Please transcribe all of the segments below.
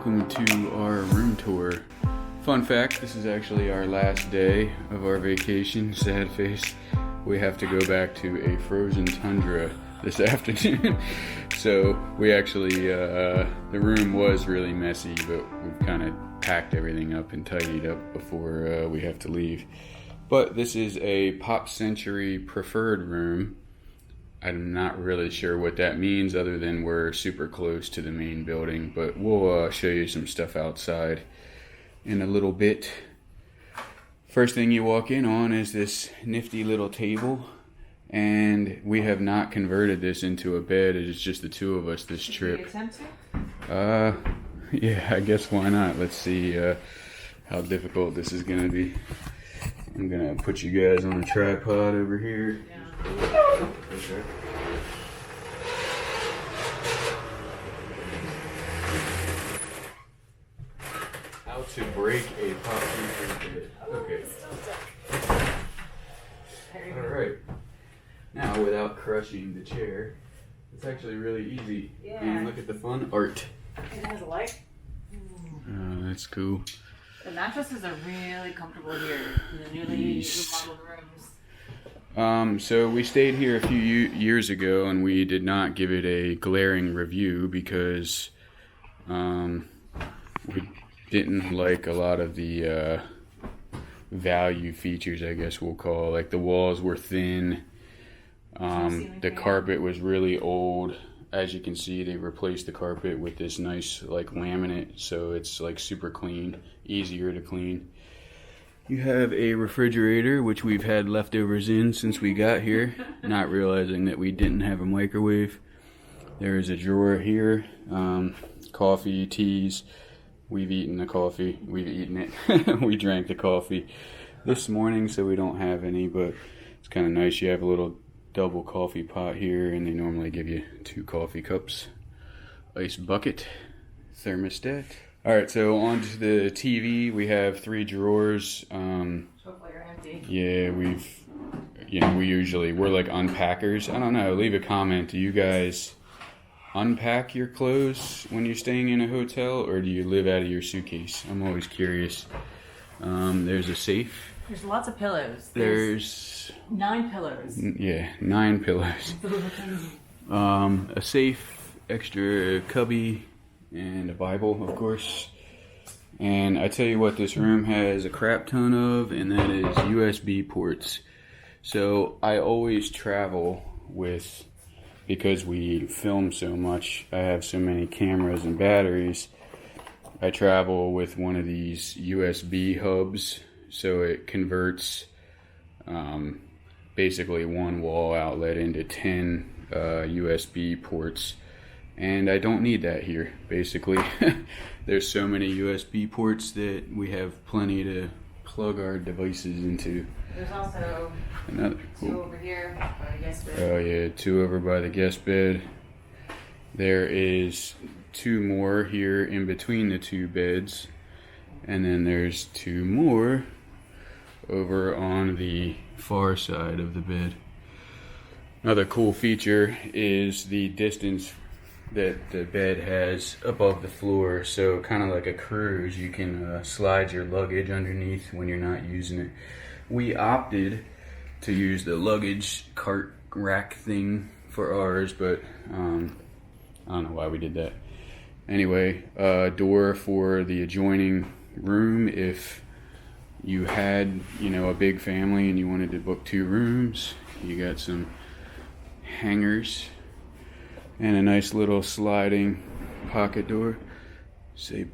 welcome to our room tour. Fun fact, this is actually our last day of our vacation. Sad face. We have to go back to a frozen tundra this afternoon. So we actually, the room was really messy, but we've kind of packed everything up and tidied up before we have to leave. But this is a Pop Century preferred room. I'm not really sure what that means other than we're super close to the main building, but we'll show you some stuff outside in a little bit. First thing you walk in on is this nifty little table, and we have not converted this into a bed. It is just the two of us this trip. Yeah, I guess why not? Let's see how difficult this is gonna be. I'm gonna put you guys on a tripod over here. Yeah. Okay. How to break a pop century bed. Okay. Alright. Now, without crushing the chair, it's actually really easy. Yeah. And look at the fun art. It has a light. Oh, that's cool. The mattresses are really comfortable here in the newly remodeled rooms. So we stayed here a few years ago, and we did not give it a glaring review because we didn't like a lot of the value features, I guess we'll call. Like the walls were thin, the carpet was really old. As you can see, they replaced the carpet with this nice like laminate, so it's like super clean, easier to clean. You have a refrigerator, which we've had leftovers in since we got here, not realizing that we didn't have a microwave. There is a drawer here, coffee, teas. We've eaten the coffee. We've eaten it. We drank the coffee this morning, so we don't have any, but it's kind of nice. You have a little double coffee pot here, and they normally give you 2 coffee cups. Ice bucket, thermostat. Alright, so on to the TV. We have 3 drawers. Hopefully you're empty. Yeah, we're like unpackers. I don't know, leave a comment. Do you guys unpack your clothes when you're staying in a hotel, or do you live out of your suitcase? I'm always curious. There's a safe. There's lots of pillows. There's 9 pillows. Yeah, 9 pillows. A safe, extra cubby, and a Bible, of course. And I tell you what, this room has a crap ton of, and that is USB ports. So I always travel with, because we film so much, I have so many cameras and batteries, I travel with one of these USB hubs, so it converts basically one wall outlet into 10 USB ports. And I don't need that here, basically. There's so many USB ports that we have plenty to plug our devices into. There's also another 2 over here by the guest bed. Oh yeah, 2 over by the guest bed. There is 2 more here in between the 2 beds. And then there's 2 more over on the far side of the bed. Another cool feature is the distance that the bed has above the floor, so kind of like a cruise, you can slide your luggage underneath when you're not using it. We opted to use the luggage cart rack thing for ours, but I don't know why we did that. Anyway, door for the adjoining room if you had, a big family and you wanted to book 2 rooms. You got some hangers and a nice little sliding pocket door. Say,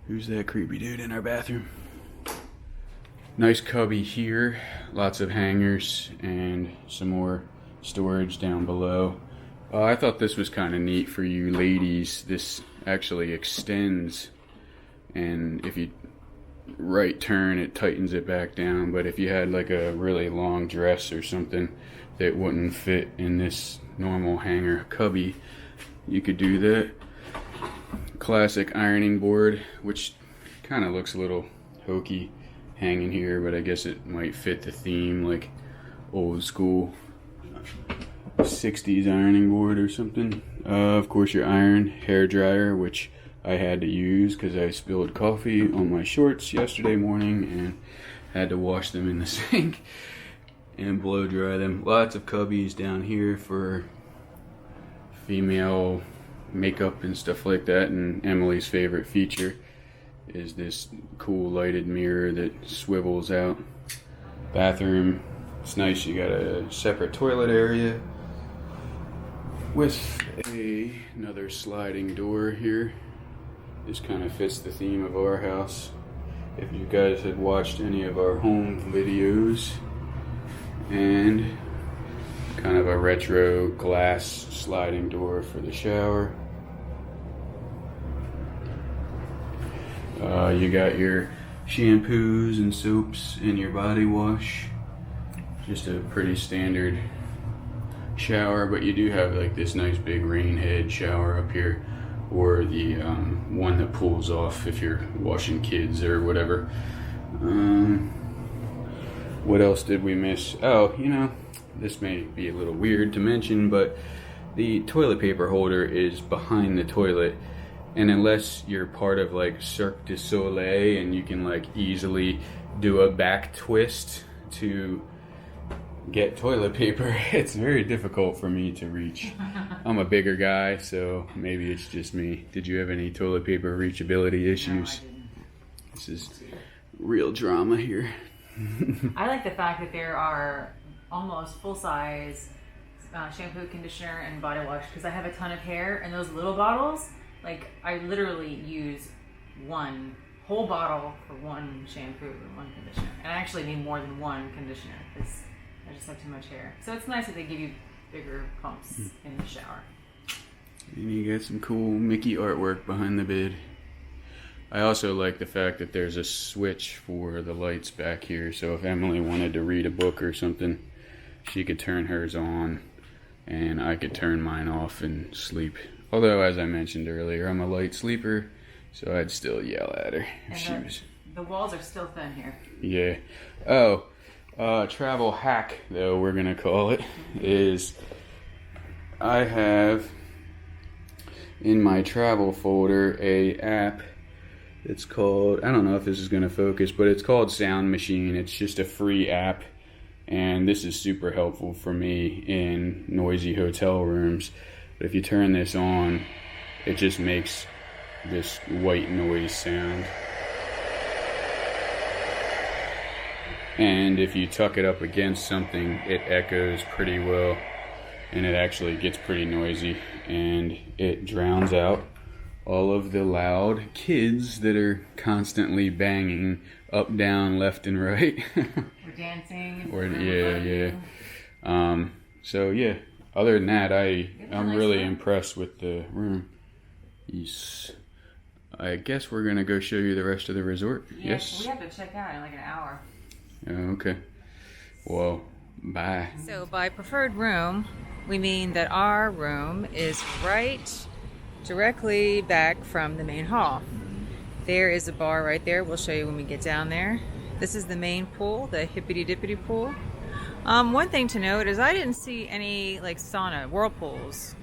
who's that creepy dude in our bathroom? Nice cubby here, lots of hangers, and some more storage down below. I thought this was kind of neat for you ladies. This actually extends, and if you right turn, it tightens it back down. But if you had like a really long dress or something that wouldn't fit in this normal hanger cubby, you could do that. Classic ironing board, which kind of looks a little hokey hanging here, but I guess it might fit the theme, like old school 60s ironing board or something. Of course, your iron, hair dryer, which I had to use because I spilled coffee on my shorts yesterday morning and had to wash them in the sink and blow dry them. Lots of cubbies down here for female makeup and stuff like that, and Emily's favorite feature is this cool lighted mirror that swivels out. Bathroom, it's nice, you got a separate toilet area with another sliding door here. This kind of fits the theme of our house. If you guys had watched any of our home videos. And kind of a retro glass sliding door for the shower. You got your shampoos and soaps and your body wash. Just a pretty standard shower, but you do have like this nice big rain head shower up here, or the one that pulls off if you're washing kids or whatever. What else did we miss? Oh, you know, this may be a little weird to mention, but the toilet paper holder is behind the toilet, and unless you're part of like Cirque du Soleil and you can like easily do a back twist to get toilet paper, it's very difficult for me to reach. I'm a bigger guy, so maybe it's just me. Did you have any toilet paper reachability issues? No, I didn't. This is real drama here. I like the fact that there are almost full-size shampoo, conditioner, and body wash, because I have a ton of hair, and those little bottles, like, I literally use one whole bottle for one shampoo and one conditioner. And I actually need more than one conditioner because I just have too much hair. So it's nice that they give you bigger pumps in the shower. And you got some cool Mickey artwork behind the bed. I also like the fact that there's a switch for the lights back here, so if Emily wanted to read a book or something, she could turn hers on and I could turn mine off and sleep. Although, as I mentioned earlier, I'm a light sleeper, so I'd still yell at her if she was... The walls are still thin here. Yeah. Oh, travel hack, though, we're going to call it, is I have in my travel folder a app. It's called, I don't know if this is going to focus, but it's called Sound Machine. It's just a free app, and this is super helpful for me in noisy hotel rooms. But if you turn this on, it just makes this white noise sound. And if you tuck it up against something, it echoes pretty well, and it actually gets pretty noisy, and it drowns out all of the loud kids that are constantly banging up, down, left, and right. Or dancing. So yeah, other than that, I'm really impressed with the room. Yes. I guess we're gonna go show you the rest of the resort. Yeah, yes. We have to check out in like an hour. Oh, okay. Well, bye. So by preferred room, we mean that our room is right directly back from the main hall. There is a bar right there. We'll show you when we get down there. This is the main pool, the hippity dippity pool. One thing to note is I didn't see any like sauna whirlpools,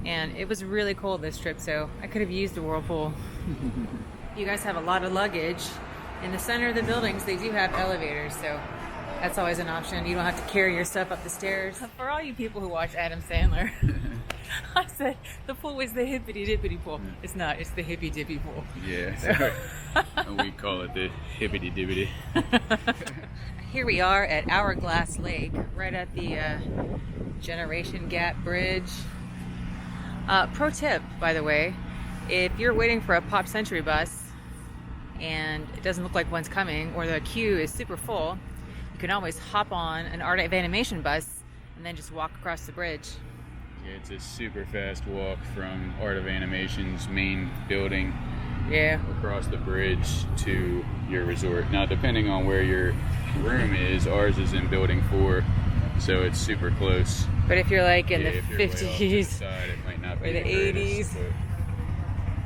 and it was really cold this trip, so I could have used a whirlpool. You guys have a lot of luggage. In the center of the buildings, they do have elevators, so that's always an option. You don't have to carry your stuff up the stairs. For all you people who watch Adam Sandler, I said the pool is the hippity dippity pool. It's not, it's the hippy dippy pool. Yeah, so. We call it the hippity dippity. Here we are at Hourglass Lake, right at the Generation Gap Bridge. Pro tip, by the way, if you're waiting for a Pop Century bus and it doesn't look like one's coming, or the queue is super full, you can always hop on an Art of Animation bus and then just walk across the bridge. Yeah, it's a super fast walk from Art of Animation's main building across the bridge to your resort. Now, depending on where your room is, ours is in building 4, so it's super close. But if you're like in the if you're 50s way off to the side, it might not be or the greatest, 80s,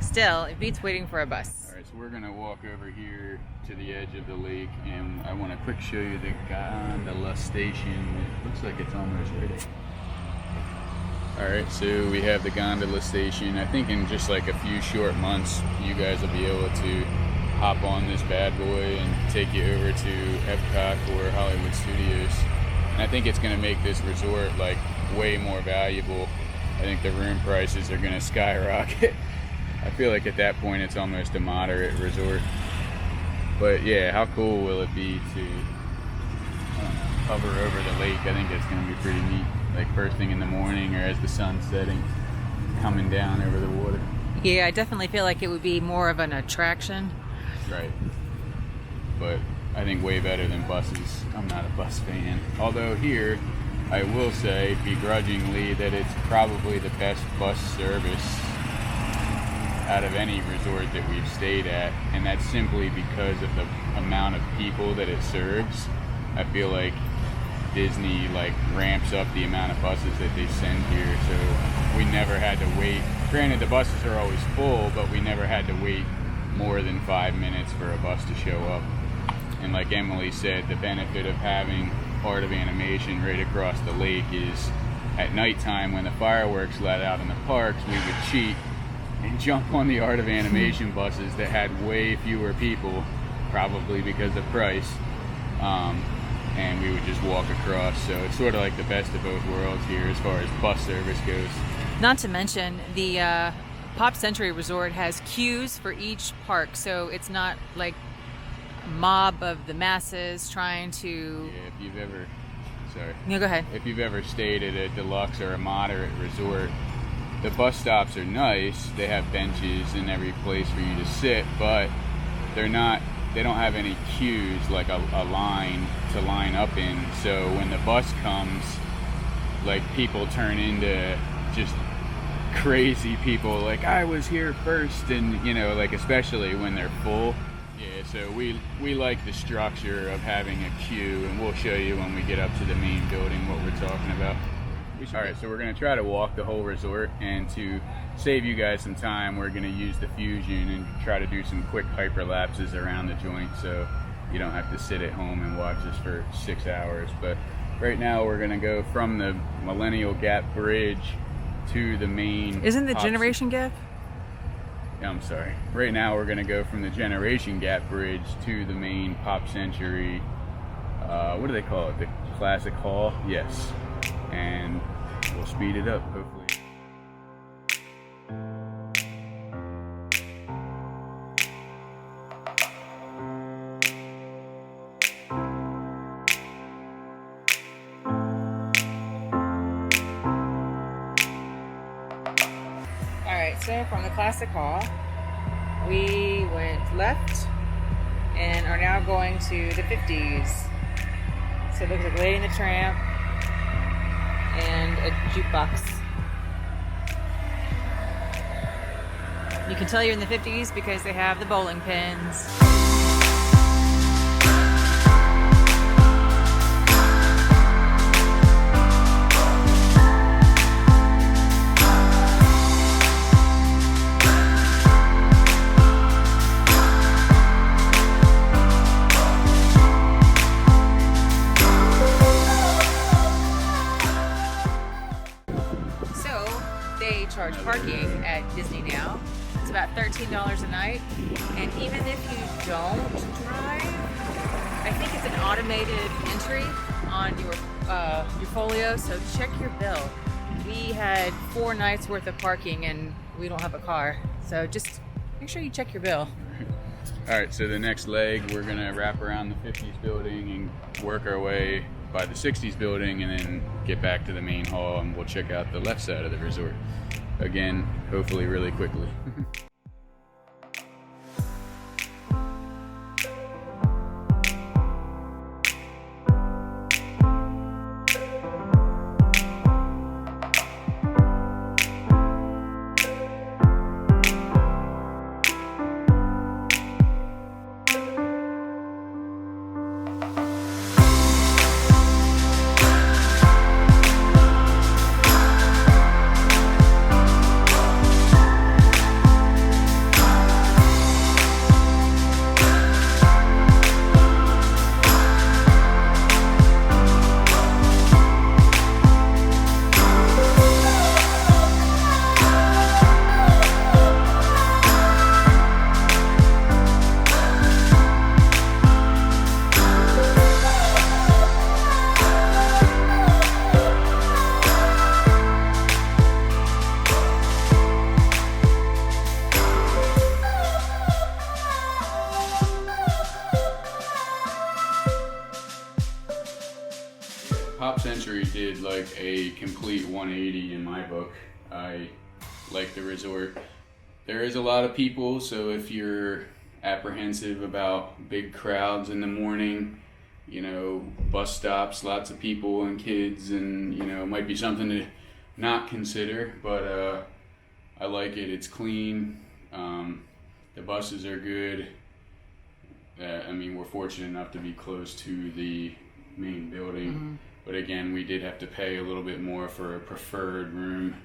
still, it beats waiting for a bus. Alright, so we're gonna walk over here to the edge of the lake, and I want to quick show you the Gondola station. It looks like it's almost ready. Alright, so we have the gondola station. I think in just like a few short months, you guys will be able to hop on this bad boy and take you over to Epcot or Hollywood Studios. And I think it's going to make this resort like way more valuable. I think the room prices are going to skyrocket. I feel like at that point it's almost a moderate resort. But yeah, how cool will it be to hover over the lake? I think it's going to be pretty neat. Like first thing in the morning or as the sun's setting, coming down over the water. Yeah, I definitely feel like it would be more of an attraction. Right. But I think way better than buses. I'm not a bus fan. Although here, I will say begrudgingly that it's probably the best bus service out of any resort that we've stayed at. And that's simply because of the amount of people that it serves. I feel like Disney like ramps up the amount of buses that they send here, so we never had to wait. Granted, the buses are always full, but we never had to wait more than 5 minutes for a bus to show up. And like Emily said, the benefit of having Art of Animation right across the lake is at nighttime when the fireworks let out in the parks, we would cheat and jump on the Art of Animation buses that had way fewer people, probably because of price. And we would just walk across. So it's sort of like the best of both worlds here as far as bus service goes. Not to mention, the Pop Century Resort has queues for each park, so it's not like a mob of the masses trying to... Yeah, if you've ever... Sorry. No, go ahead. If you've ever stayed at a deluxe or a moderate resort, the bus stops are nice. They have benches in every place for you to sit, but they're not... They don't have any queues like a line to line up in. So when the bus comes, like people turn into just crazy people. Like I was here first, and you know, like especially when they're full. Yeah. So we like the structure of having a queue, and we'll show you when we get up to the main building what we're talking about. All right, so we're gonna try to walk the whole resort, and to save you guys some time, we're gonna use the Fusion and try to do some quick hyperlapses around the joint so you don't have to sit at home and watch this for 6 hours. But right now we're gonna go from the Millennial Gap Bridge to the main... Isn't the Generation Gap? I'm sorry. Right now we're gonna go from the Generation Gap Bridge to the main Pop Century, what do they call it? The Classic Hall? Yes. And we'll speed it up, hopefully. Alright, so from the Classic Hall, we went left and are now going to the 50s. So it looks like Lady and the Tramp and a jukebox. You can tell you're in the 50s because they have the bowling pins. Charge parking at Disney now. It's about $13 a night, and even if you don't drive, I think it's an automated entry on your folio, so check your bill. We had 4 nights worth of parking and we don't have a car, so just make sure you check your bill. Alright, so the next leg we're gonna wrap around the 50s building and work our way by the 60s building and then get back to the main hall, and we'll check out the left side of the resort. Again, hopefully really quickly. anniversary did like a complete 180 in my book. I like the resort. There is a lot of people, so if you're apprehensive about big crowds in the morning, you know, bus stops, lots of people and kids, and you know, it might be something to not consider, but I like it. It's clean. The buses are good. I mean, we're fortunate enough to be close to the main building, but again, we did have to pay a little bit more for a preferred room.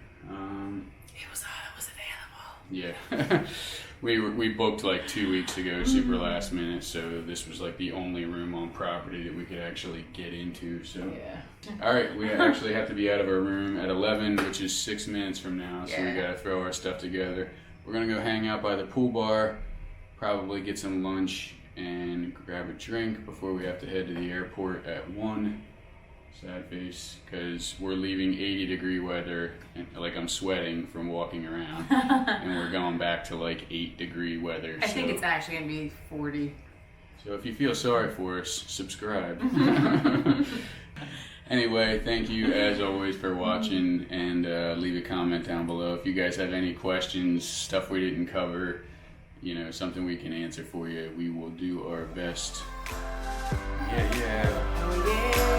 It was available. Yeah. We booked like 2 weeks ago, super last minute, so this was like the only room on property that we could actually get into. So yeah. All right, we actually have to be out of our room at 11, which is 6 minutes from now, so we gotta throw our stuff together. We're gonna go hang out by the pool bar, probably get some lunch and grab a drink before we have to head to the airport at 1. Sad face, because we're leaving 80-degree weather, and like I'm sweating from walking around, and we're going back to like 8-degree weather. I think it's actually gonna be 40. So if you feel sorry for us, subscribe. Anyway, thank you as always for watching, and leave a comment down below if you guys have any questions, stuff we didn't cover, you know, something we can answer for you. We will do our best. Yeah. Oh yeah.